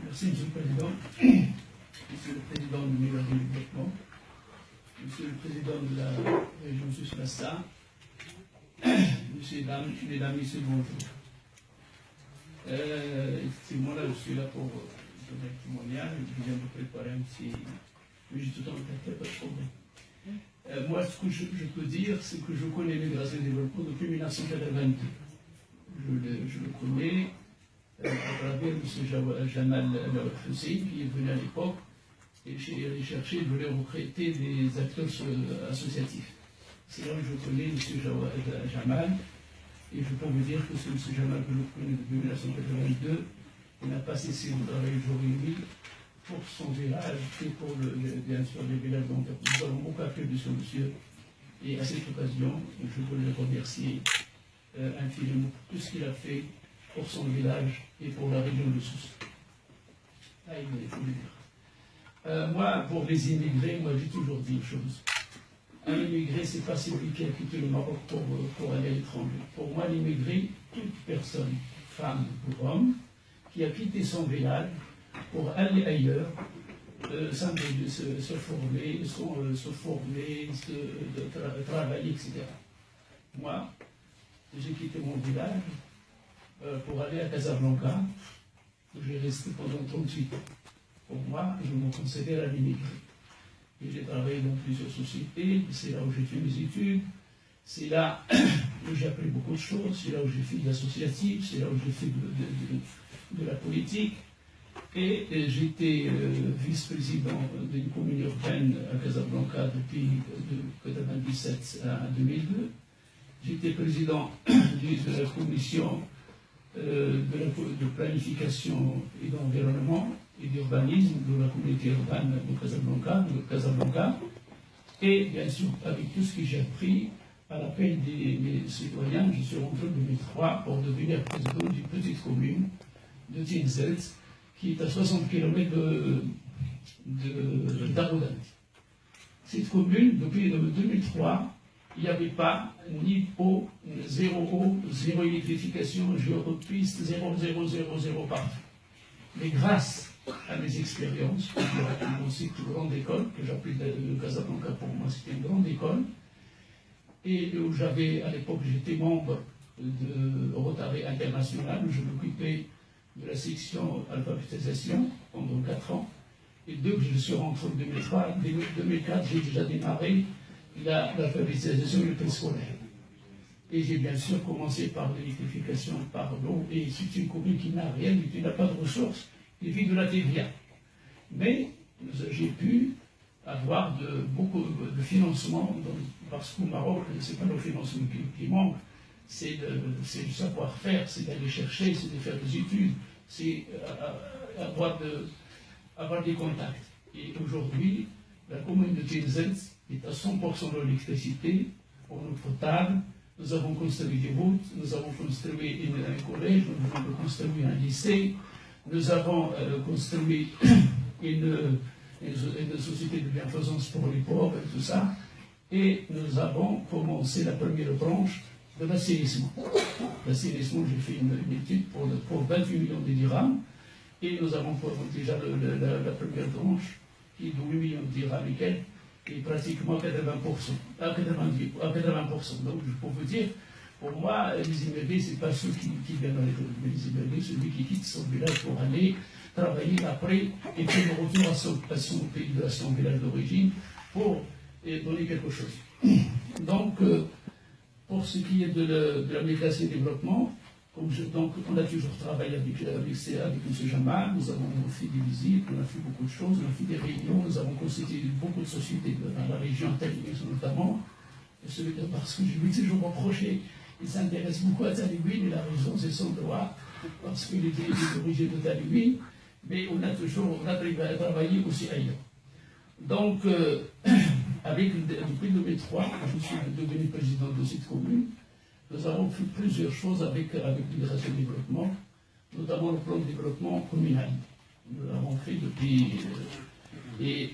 Merci, Monsieur le Président. Monsieur le Président du Mélange du Développement, Monsieur le Président de la région Sus-Massa, Mesdames, Messieurs, bonjour. Effectivement, là, je suis là pour donner un témoignage. Je viens de préparer un petit. Mais j'ai tout le temps fait, pas de problème. Moi, ce que je peux dire, c'est que je connais l'immigration et le développement depuis 1982. Je le connais à travers M. Jamal Hussein, qui est venu à l'époque, et j'ai cherché, je voulais recruter des acteurs associatifs. C'est là où je connais M. Jamal, et je peux vous dire que c'est M. Jamal que je connais depuis 1982. Il n'a pas cessé de travailler jour et nuit pour son village et pour, bien sûr, les villages dont nous avons beaucoup appris de ce monsieur. Et à cette occasion, je veux le remercier infiniment pour tout ce qu'il a fait pour son village et pour la région de Sousse. Ah, il faut le dire. Moi, pour les immigrés, moi j'ai toujours dit une chose. Un immigré, c'est pas celui qui a quitté le Maroc pour aller à l'étranger. Pour moi, l'immigré, toute personne, femme ou homme, qui a quitté son village pour aller ailleurs, se former, travailler, etc. Moi, j'ai quitté mon village pour aller à Casablanca, où j'ai resté pendant 38 ans. Pour moi, je me considère un immigré. Et j'ai travaillé dans plusieurs sociétés, c'est là où j'ai fait mes études, c'est là où j'ai appris beaucoup de choses, c'est là où j'ai fait de l'associatif, c'est là où j'ai fait de la politique. Et j'étais vice-président d'une commune urbaine à Casablanca depuis 1997 à 2002. J'étais président de la commission de planification et d'environnement et d'urbanisme de la communauté urbaine de Casablanca. Et bien sûr, avec tout ce que j'ai appris, à l'appel des citoyens, je suis rentré en 2003 pour devenir président d'une petite commune de Tinzelt, qui est à 60 km d'Aroudant. Cette commune, depuis 2003, il n'y avait pas ni eau, zéro électrification, géopiste, 0,000 partout. Mais grâce à mes expériences, j'ai aussi une grande école, que j'appelle le Casablanca pour moi, c'était une grande école, et où j'avais, à l'époque, j'étais membre de Rotary International, où je m'occupais de la section alphabétisation pendant 4 ans. Et dès que je suis rentré en 2003, en 2004, j'ai déjà démarré l'alphabétisation du préscolaire. Et j'ai bien sûr commencé par l'électrification, par l'eau, et c'est une commune qui n'a rien, qui n'a pas de ressources, qui vit de la TVA. Mais j'ai pu avoir beaucoup de financement, parce qu'au Maroc, ce n'est pas le financement qui manque, c'est du savoir-faire, c'est d'aller chercher, c'est de faire des études, c'est avoir des contacts. Et aujourd'hui, la commune de Tinzelt est à 100% de l'électricité, en eau potable. Nous avons construit des routes, nous avons construit un collège, nous avons construit un lycée, nous avons construit une société de bienfaisance pour les pauvres et tout ça. Et nous avons commencé la première branche de l'assainissement. L'assainissement, j'ai fait une étude pour 28 millions de dirhams, et nous avons déjà la première branche qui est de 8 millions de dirhams, qui est pratiquement 80%. À 80%. Donc, je peux vous dire, pour moi, les immigrés, ce n'est pas ceux qui viennent dans les villes. Les immigrés, celui qui quitte son village pour aller travailler après et puis le retour à son pays, à son village d'origine, pour donner quelque chose. Donc, pour ce qui est de la migration et du développement, donc, on a toujours travaillé avec M. Jamal, nous avons fait des visites, on a fait beaucoup de choses, on a fait des réunions, nous avons constitué beaucoup de sociétés dans la région Talibé notamment, parce que je lui ai toujours reproché, il s'intéresse beaucoup à Talibé, mais la raison c'est son droit, parce qu'il était d'origine de Talibé, mais on a travaillé aussi ailleurs. Donc, depuis 2003, je suis devenu président de cette commune. Nous avons fait plusieurs choses avec l'immigration et le développement, notamment le plan de développement communal. Nous l'avons fait depuis. Et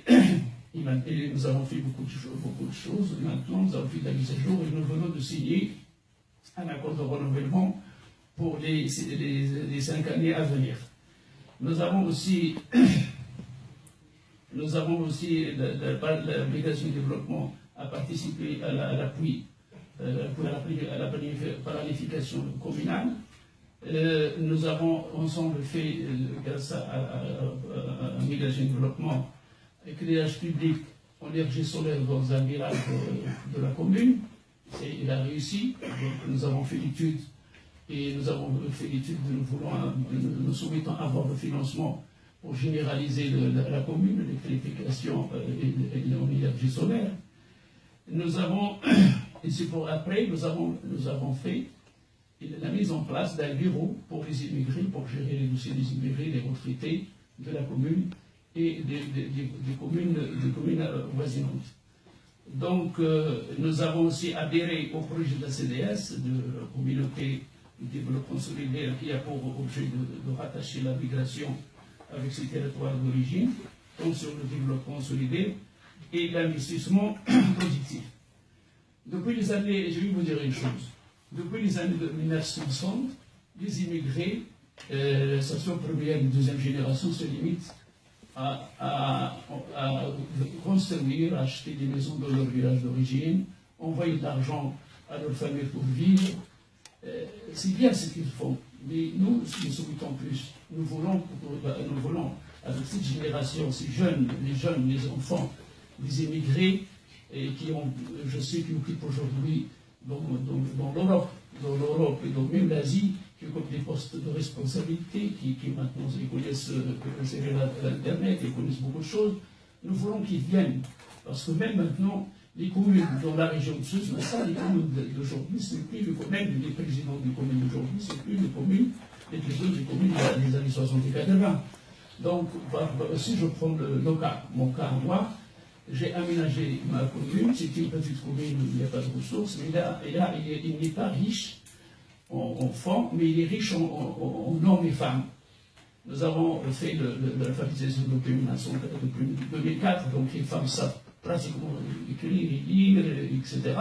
nous avons fait beaucoup de choses. Maintenant, nous avons fait de la mise à jour et nous venons de signer un accord de renouvellement pour les 5 années à venir. Nous avons aussi la Brigade du développement a participé à l'appui à la planification communale. Nous avons ensemble fait, grâce à la Brigade du développement, éclairage public en énergie solaire dans un village de la commune. Il a réussi. Donc, nous avons fait l'étude et nous souhaitons avoir le financement pour généraliser la commune, l'électrification et l'énergie solaire. Nous avons, et c'est pour après, nous avons fait la mise en place d'un bureau pour les immigrés, pour gérer les dossiers des immigrés, des retraités de la commune et des communes voisinantes. Donc, nous avons aussi adhéré au projet de la CDS, de la communauté de développement solidaire, qui a pour objet de rattacher la migration avec ses territoires d'origine, donc sur le développement solidaire et l'investissement positif. Depuis les années, je vais vous dire une chose, depuis les années de 1960, les immigrés, ça soit première et deuxième génération, se limitent à construire, à acheter des maisons dans leur village d'origine, envoyer de l'argent à leur famille pour vivre. C'est bien ce qu'ils font, mais nous souhaitons plus. Nous voulons, avec cette génération, ces jeunes, les enfants, les immigrés, qui ont, je sais, qui occupent aujourd'hui dans l'Europe et dans même l'Asie, qui occupent des postes de responsabilité, qui maintenant ils connaissent l'Internet, ils connaissent beaucoup de choses. Nous voulons qu'ils viennent, parce que même maintenant, les communes dans la région de Sousse, les communes d'aujourd'hui, c'est plus même les présidents des communes d'aujourd'hui, c'est plus les communes, les présidents des communes des années 60 et 80. Donc, si je prends mon cas, moi, j'ai aménagé ma commune, c'est une petite commune où il n'y a pas de ressources, mais là il n'est pas riche en fonds, mais il est riche en hommes et femmes. Nous avons fait l'alphabétisation depuis 2004, donc les femmes savent pratiquement écrire et lire, etc.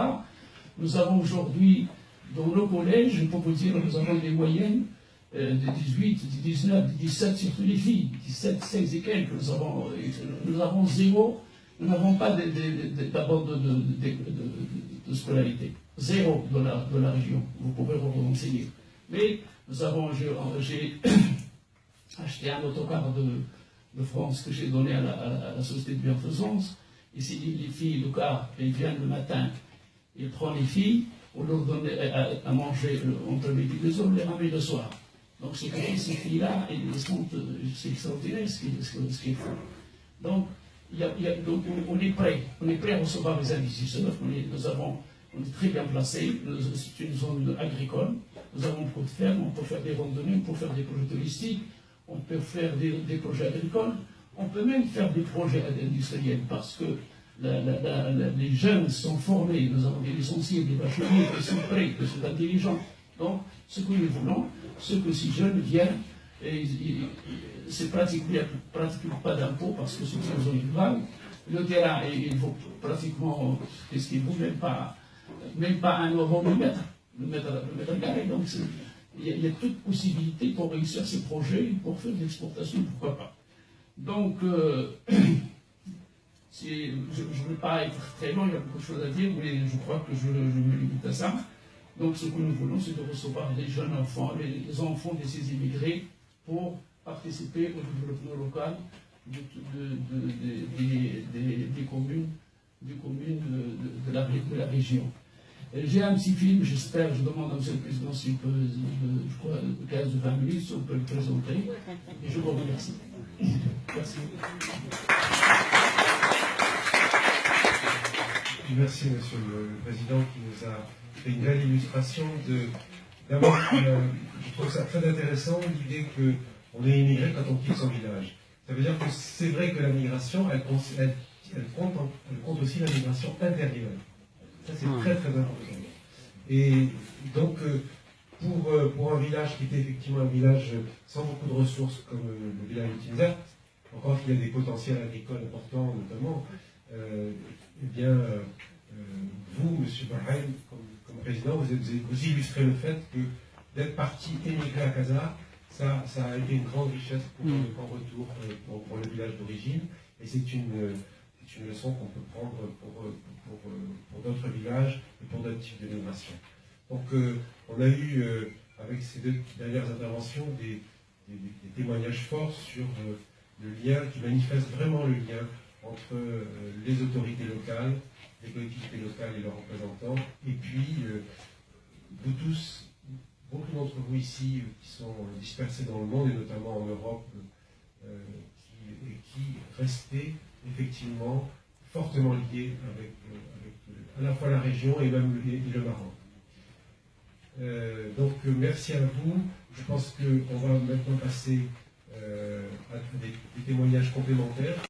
Nous avons aujourd'hui, dans nos collèges, je peux vous dire, nous avons des moyennes de 18, de 19, de 17, surtout les filles, 17, 16 et quelques. Nous avons zéro, nous n'avons pas d'abandon de scolarité. Zéro de la région, vous pouvez vous renseigner. Mais j'ai acheté un autocar de France que j'ai donné à la société de bienfaisance. Ici, les filles, le car, elles viennent le matin, ils prennent les filles, on leur donne à manger entre midi et 2 heures, on les ramène le soir. Donc, ces filles-là, c'est extraordinaire ce qu'ils font. Donc, on est prêt à recevoir les investisseurs, on est très bien placé, c'est une zone agricole, nous avons beaucoup de fermes, on peut faire des randonnées, on peut faire des projets touristiques, on peut faire des projets agricoles, on peut même faire des projets industriels parce que les jeunes sont formés, nous avons des licenciés, des bacheliers qui sont prêts, qui sont intelligents. Donc, ce que nous voulons, c'est que ces jeunes viennent, c'est pratiquement pas d'impôt parce que c'est une zone rurale. Le terrain, il vaut pratiquement, qu'est-ce qu'il vaut, même pas 1 euro le mètre carré. Donc, il y a toute possibilité pour réussir ces projets, pour faire de l'exportation, pourquoi pas. Donc, je ne veux pas être très long, il y a beaucoup de choses à dire, mais je crois que je me limite à ça. Donc, ce que nous voulons, c'est de recevoir les jeunes enfants, les enfants de ces immigrés, pour participer au développement local des communes, de la région. J'ai un petit film, j'espère, je demande à M. le Président s'il peut, je crois, 15 ou 20 minutes, si on peut le présenter. Et je vous remercie. Merci. Merci, Monsieur le Président, qui nous a fait une belle illustration d'abord, je trouve ça très intéressant, l'idée qu'on est immigré quand on quitte son village. Ça veut dire que c'est vrai que la migration, elle compte aussi la migration intérieure. Ça, c'est très très important. Et donc, pour un village qui était effectivement un village sans beaucoup de ressources, comme le village de Timza, encore qu'il y a des potentiels agricoles importants notamment, eh bien, vous, M. Bahreïn, comme président, vous illustrez le fait que d'être parti émigrer à Casa, ça a été une grande richesse en retour pour le village d'origine, et c'est une leçon qu'on peut prendre pour d'autres villages et pour d'autres types de migration. Donc on a eu, avec ces 2 dernières interventions, des témoignages forts sur le lien, qui manifeste vraiment le lien entre les autorités locales, les collectivités locales et leurs représentants, et puis vous tous, beaucoup d'entre vous ici qui sont dispersés dans le monde, et notamment en Europe, qui restaient effectivement fortement liés avec à la fois la région et même le Maroc. Donc merci à vous. Je pense qu'on va maintenant passer à des témoignages complémentaires.